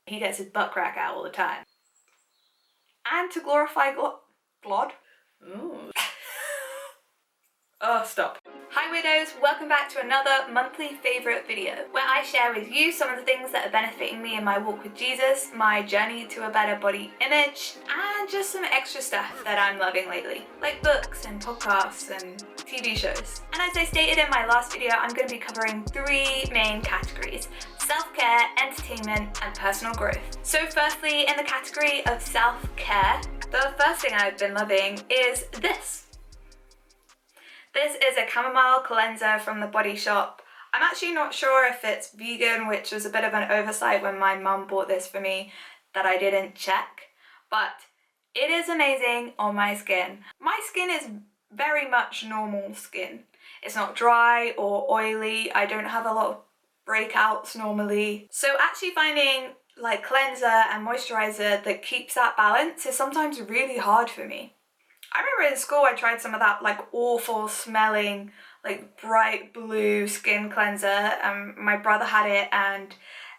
He gets his butt crack out all the time. And to glorify Glod? Ooh. Oh, stop. Hi weirdos, welcome back to another monthly favourite video where I share with you some of the things that are benefiting me in my walk with Jesus, my journey to a better body image, and just some extra stuff that I'm loving lately, like books and podcasts and TV shows. And as I stated in my last video, I'm going to be covering 3 main categories: self-care, entertainment, and personal growth. So firstly, in the category of self-care, the first thing I've been loving is this. This is a chamomile cleanser from the Body Shop. I'm actually not sure if it's vegan, which was a bit of an oversight when my mum bought this for me that I didn't check, but it is amazing on my skin. My skin is very much normal skin. It's not dry or oily. I don't have a lot of breakouts normally. So actually finding like cleanser and moisturizer that keeps that balance is sometimes really hard for me. I remember in school I tried some of that like awful smelling like bright blue skin cleanser, and my brother had it and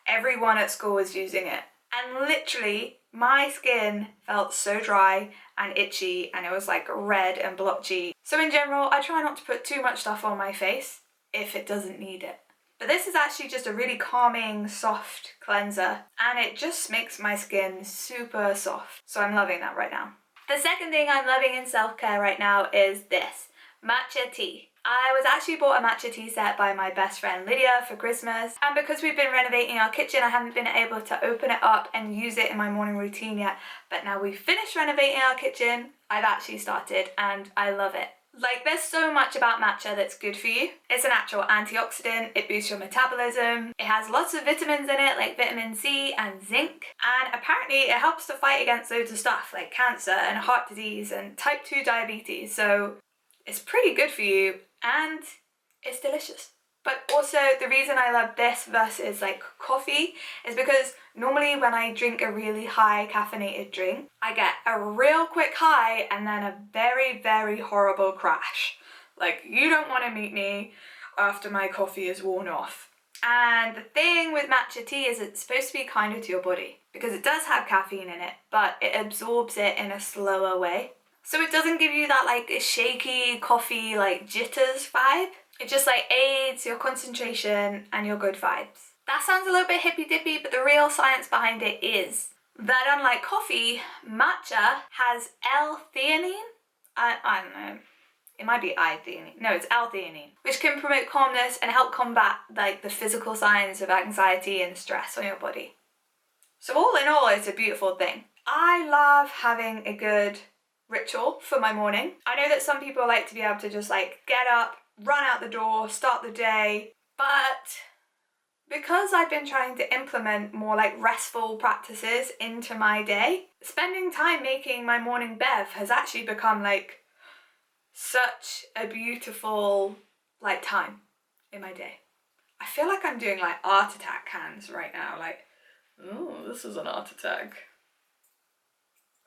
everyone at school was using it. And literally my skin felt so dry and itchy and it was like red and blotchy. So in general I try not to put too much stuff on my face if it doesn't need it. But this is actually just a really calming, soft cleanser and it just makes my skin super soft. So I'm loving that right now. The second thing I'm loving in self-care right now is this, matcha tea. I was actually bought a matcha tea set by my best friend Lydia for Christmas, and because we've been renovating our kitchen I haven't been able to open it up and use it in my morning routine yet, but now we've finished renovating our kitchen, I've actually started and I love it. Like, there's so much about matcha that's good for you. It's a natural antioxidant, it boosts your metabolism, it has lots of vitamins in it like vitamin C and zinc, and apparently it helps to fight against loads of stuff like cancer and heart disease and type 2 diabetes, so it's pretty good for you and it's delicious. But also the reason I love this versus like coffee is because normally when I drink a really high caffeinated drink, I get a real quick high and then a very, very horrible crash. Like, you don't want to meet me after my coffee is worn off. And the thing with matcha tea is it's supposed to be kinder to your body because it does have caffeine in it, but it absorbs it in a slower way. So it doesn't give you that like shaky coffee like jitters vibe. It just like aids your concentration and your good vibes. That sounds a little bit hippy dippy, but the real science behind it is that unlike coffee, matcha has L-theanine. I don't know, it might be I-theanine. No, it's L-theanine, which can promote calmness and help combat like the physical signs of anxiety and stress on your body. So all in all, it's a beautiful thing. I love having a good ritual for my morning. I know that some people like to be able to just like get up, run out the door, start the day, but because I've been trying to implement more like restful practices into my day, spending time making my morning bev has actually become like such a beautiful like time in my day. I feel like I'm doing like art attack hands right now, like, oh, this is an art attack.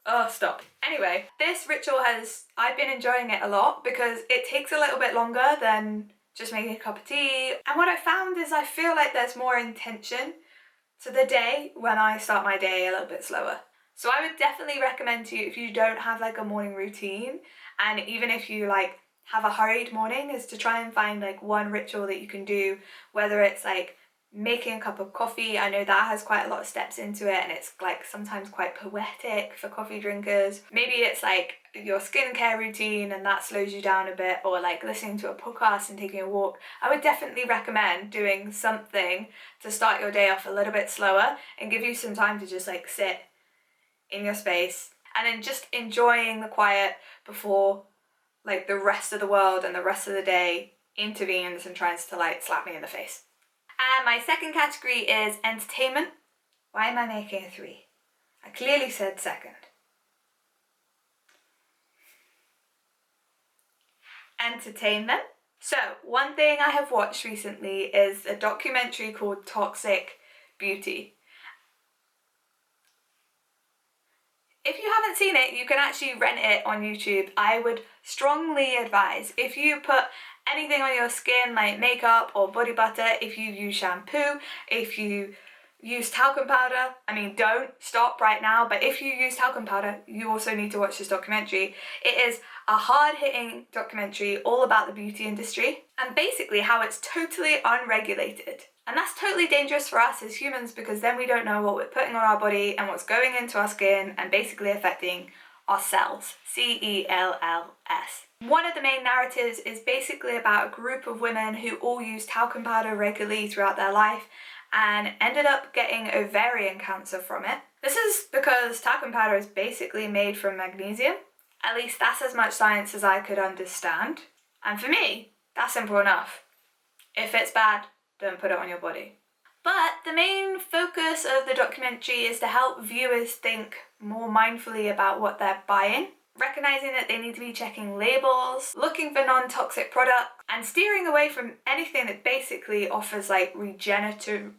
Oh, stop. Anyway, this ritual I've been enjoying it a lot because it takes a little bit longer than just making a cup of tea. And what I found is I feel like there's more intention to the day when I start my day a little bit slower. So I would definitely recommend to you, if you don't have like a morning routine, and even if you like have a hurried morning, is to try and find like one ritual that you can do, whether it's like making a cup of coffee. I know that has quite a lot of steps into it and it's like sometimes quite poetic for coffee drinkers. Maybe it's like your skincare routine and that slows you down a bit, or like listening to a podcast and taking a walk. I would definitely recommend doing something to start your day off a little bit slower and give you some time to just like sit in your space and then just enjoying the quiet before like the rest of the world and the rest of the day intervenes and tries to like slap me in the face. And my second category is entertainment. Why am I making a 3? I clearly said second. Entertainment. So, one thing I have watched recently is a documentary called Toxic Beauty. If you haven't seen it, you can actually rent it on YouTube. I would strongly advise, if you put anything on your skin like makeup or body butter, if you use shampoo, if you use talcum powder, I mean, don't stop right now, but if you use talcum powder, you also need to watch this documentary. It is a hard-hitting documentary all about the beauty industry and basically how it's totally unregulated. And that's totally dangerous for us as humans because then we don't know what we're putting on our body and what's going into our skin and basically affecting our cells. cells. One of the main narratives is basically about a group of women who all use talcum powder regularly throughout their life and ended up getting ovarian cancer from it. This is because talcum powder is basically made from magnesium. At least that's as much science as I could understand. And for me, that's simple enough. If it's bad, don't put it on your body. But the main focus of the documentary is to help viewers think more mindfully about what they're buying, recognizing that they need to be checking labels, looking for non-toxic products, and steering away from anything that basically offers like regenerative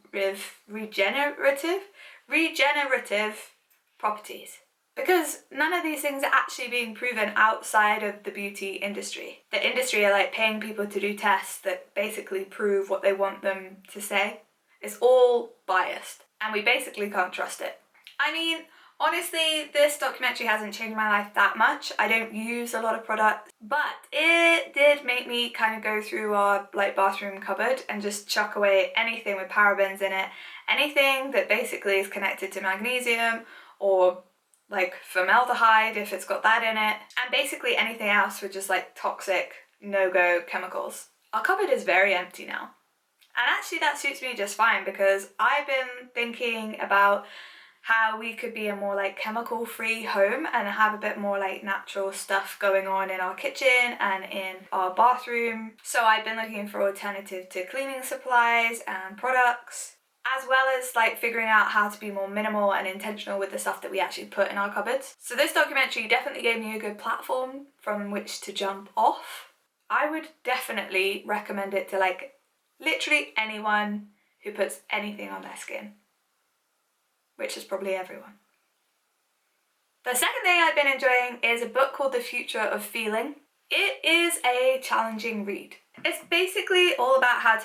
properties. Because none of these things are actually being proven outside of the beauty industry. The industry are like paying people to do tests that basically prove what they want them to say. It's all biased, and we basically can't trust it. I mean, honestly, this documentary hasn't changed my life that much. I don't use a lot of products, but it did make me kind of go through our like bathroom cupboard and just chuck away anything with parabens in it, anything that basically is connected to magnesium or like formaldehyde if it's got that in it, and basically anything else with just like toxic no-go chemicals. Our cupboard is very empty now. And actually that suits me just fine because I've been thinking about how we could be a more like chemical-free home and have a bit more like natural stuff going on in our kitchen and in our bathroom. So I've been looking for alternative to cleaning supplies and products, as well as like figuring out how to be more minimal and intentional with the stuff that we actually put in our cupboards. So this documentary definitely gave me a good platform from which to jump off. I would definitely recommend it to like literally anyone who puts anything on their skin, which is probably everyone. The second thing I've been enjoying is a book called The Future of Feeling. It is a challenging read. It's basically all about how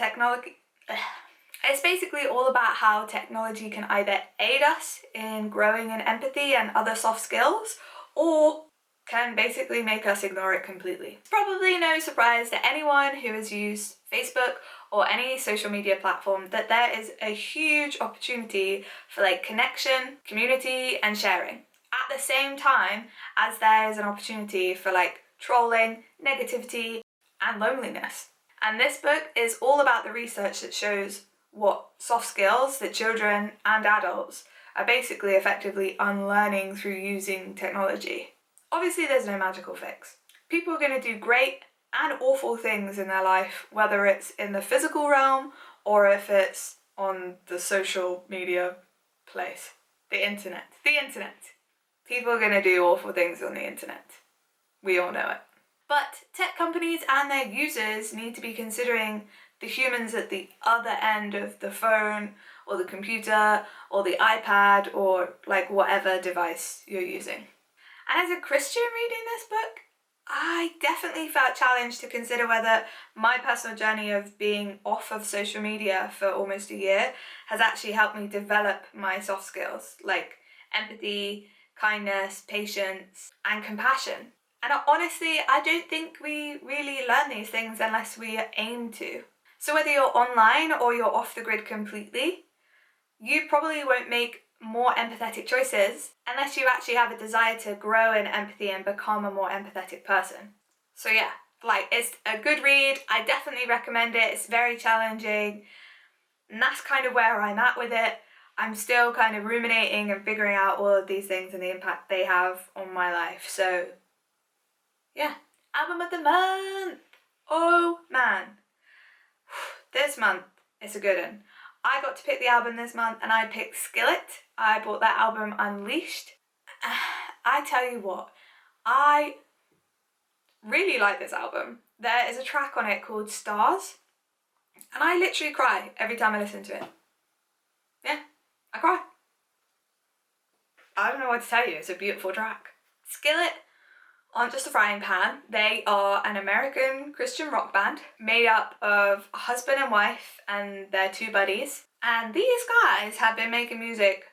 technology can either aid us in growing in empathy and other soft skills, or can basically make us ignore it completely. It's probably no surprise to anyone who has used Facebook or any social media platform that there is a huge opportunity for like connection, community, and sharing. At the same time as there is an opportunity for like trolling, negativity, and loneliness. And this book is all about the research that shows what soft skills that children and adults are basically effectively unlearning through using technology. Obviously there's no magical fix. People are going to do great and awful things in their life, whether it's in the physical realm or if it's on the social media place. The internet. People are going to do awful things on the internet. We all know it. But tech companies and their users need to be considering the humans at the other end of the phone or the computer or the iPad or like whatever device you're using. And as a Christian reading this book, I definitely felt challenged to consider whether my personal journey of being off of social media for almost a year has actually helped me develop my soft skills like empathy, kindness, patience, and compassion. And honestly, I don't think we really learn these things unless we aim to. So whether you're online or you're off the grid completely, you probably won't make more empathetic choices unless you actually have a desire to grow in empathy and become a more empathetic person. So yeah, like it's a good read. I definitely recommend it. It's very challenging. And that's kind of where I'm at with it. I'm still kind of ruminating and figuring out all of these things and the impact they have on my life. So yeah, album of the month. Oh man. This month is a good one. I got to pick the album this month and I picked Skillet. I bought that album Unleashed. I tell you what, I really like this album. There is a track on it called Stars and I literally cry every time I listen to it. Yeah, I cry. I don't know what to tell you, it's a beautiful track. Skillet aren't just a frying pan. They are an American Christian rock band made up of a husband and wife and their two buddies. And these guys have been making music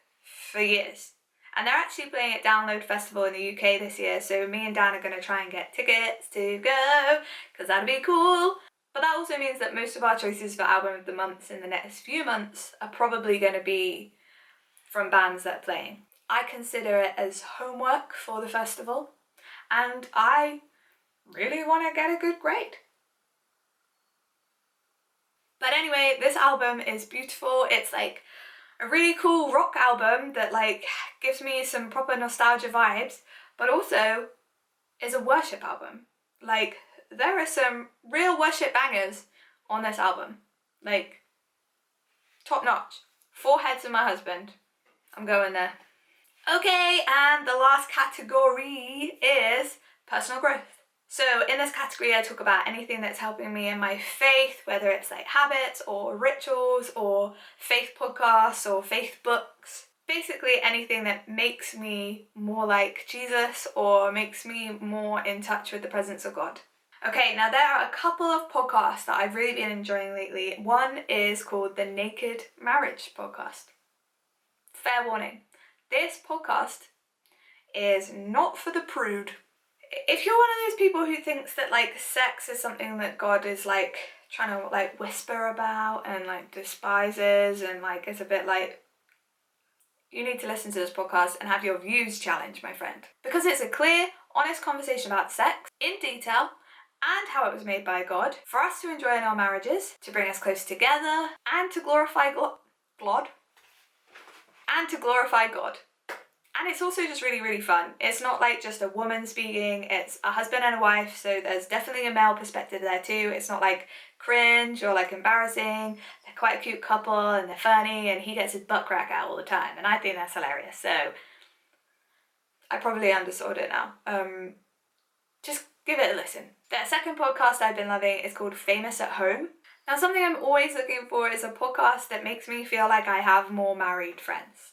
for years. And they're actually playing at Download Festival in the UK this year, so me and Dan are going to try and get tickets to go, because that'll be cool. But that also means that most of our choices for album of the months in the next few months are probably going to be from bands that are playing. I consider it as homework for the festival, and I really want to get a good grade. But anyway, this album is beautiful. It's like a really cool rock album that like gives me some proper nostalgia vibes, but also is a worship album. Like, there are some real worship bangers on this album. Like, top notch. 4 Heads of My Husband. I'm going there. Okay, and the last category is personal growth. So in this category I talk about anything that's helping me in my faith, whether it's like habits or rituals or faith podcasts or faith books. Basically anything that makes me more like Jesus or makes me more in touch with the presence of God. Okay, now there are a couple of podcasts that I've really been enjoying lately. One is called the Naked Marriage Podcast. Fair warning, this podcast is not for the prude. If you're one of those people who thinks that like sex is something that God is like trying to like whisper about and like despises and like is a bit like, you need to listen to this podcast and have your views challenged, my friend. Because it's a clear, honest conversation about sex in detail and how it was made by God for us to enjoy in our marriages, to bring us close together and to glorify God. And it's also just really, really fun. It's not like just a woman speaking, it's a husband and a wife, so there's definitely a male perspective there too. It's not like cringe or like embarrassing. They're quite a cute couple and they're funny and he gets his butt crack out all the time and I think that's hilarious. So I probably undersold it now. Just give it a listen. The second podcast I've been loving is called Famous at Home. Now something I'm always looking for is a podcast that makes me feel like I have more married friends.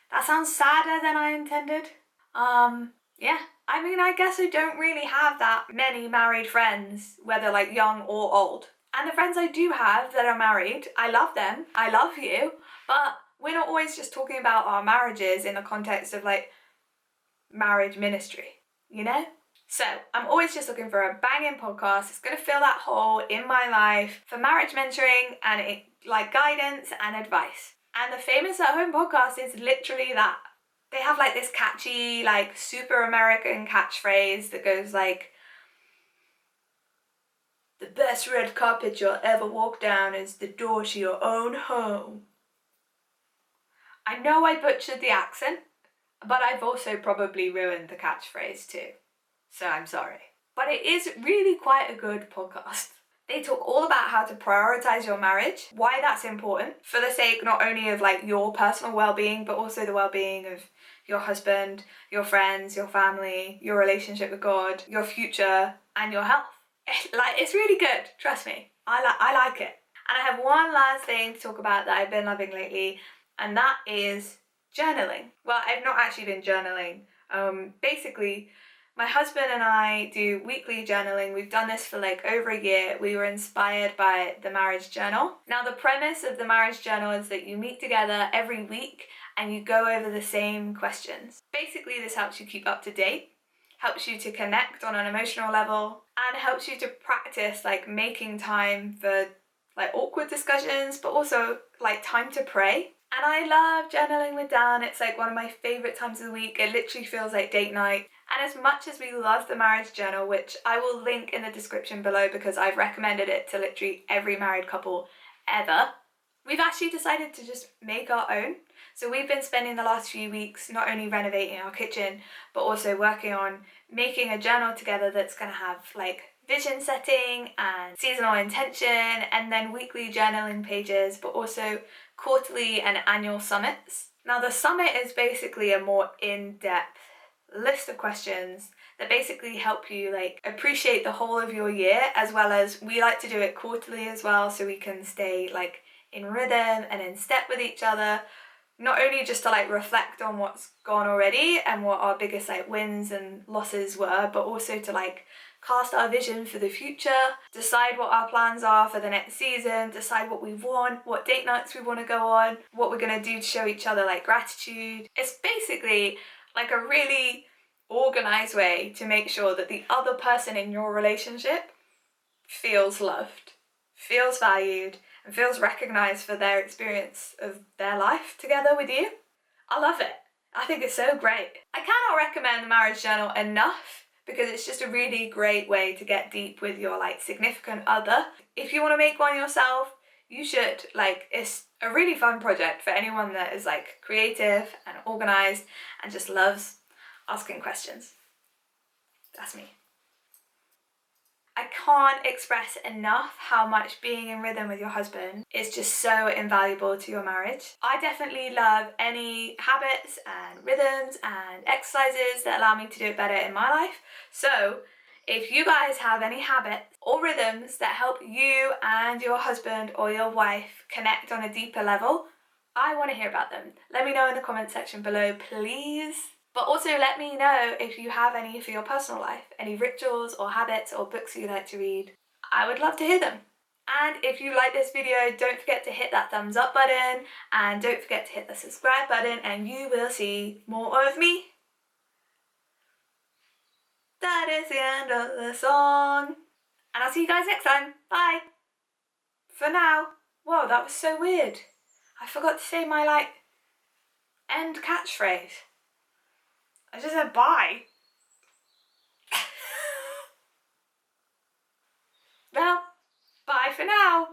That sounds sadder than I intended. Yeah. I mean, I guess I don't really have that many married friends, whether like young or old. And the friends I do have that are married, I love them. I love you. But we're not always just talking about our marriages in the context of like marriage ministry, you know? So I'm always just looking for a banging podcast that's going to fill that hole in my life for marriage mentoring and like guidance and advice. And the Famous at Home podcast is literally that. They have like this catchy, like super American catchphrase that goes like, the best red carpet you'll ever walk down is the door to your own home. I know I butchered the accent, but I've also probably ruined the catchphrase too. So I'm sorry. But it is really quite a good podcast. They talk all about how to prioritize your marriage, why that's important, for the sake not only of like your personal well-being, but also the well-being of your husband, your friends, your family, your relationship with God, your future, and your health. It's really good, trust me. I like it. And I have one last thing to talk about that I've been loving lately, and that is journaling. Well, I've not actually been journaling. Basically, my husband and I do weekly journaling. We've done this for like over a year. We were inspired by the marriage journal. Now, the premise of the marriage journal is that you meet together every week and you go over the same questions. Basically, this helps you keep up to date, helps you to connect on an emotional level, and helps you to practice like making time for like awkward discussions, but also like time to pray. And I love journaling with Dan. It's like one of my favorite times of the week. It literally feels like date night. And as much as we love the marriage journal, which I will link in the description below because I've recommended it to literally every married couple ever, we've actually decided to just make our own. So we've been spending the last few weeks not only renovating our kitchen, but also working on making a journal together that's going to have like vision setting and seasonal intention, and then weekly journaling pages, but also quarterly and annual summits. Now, the summit is basically a more in-depth list of questions that basically help you like appreciate the whole of your year, as well as we like to do it quarterly as well, so we can stay like in rhythm and in step with each other, not only just to like reflect on what's gone already and what our biggest like wins and losses were, but also to like cast our vision for the future, decide what our plans are for the next season, decide what we want, what date nights we want to go on, what we're going to do to show each other like gratitude. It's basically like a really organized way to make sure that the other person in your relationship feels loved, feels valued, and feels recognized for their experience of their life together with you. I love it. I think it's so great. I cannot recommend the marriage journal enough because it's just a really great way to get deep with your like significant other. If you want to make one yourself, you should. Like, it's a really fun project for anyone that is like creative and organized and just loves asking questions. That's me. I can't express enough how much being in rhythm with your husband is just so invaluable to your marriage. I definitely love any habits and rhythms and exercises that allow me to do it better in my life. So if you guys have any habits or rhythms that help you and your husband or your wife connect on a deeper level, I want to hear about them. Let me know in the comment section below, please. But also let me know if you have any for your personal life, any rituals or habits or books you like to read. I would love to hear them. And if you like this video, don't forget to hit that thumbs up button and don't forget to hit the subscribe button and you will see more of me. That is the end of the song. And I'll see you guys next time. Bye. For now. Whoa, that was so weird. I forgot to say my like end catchphrase. I just said bye. Well, bye for now.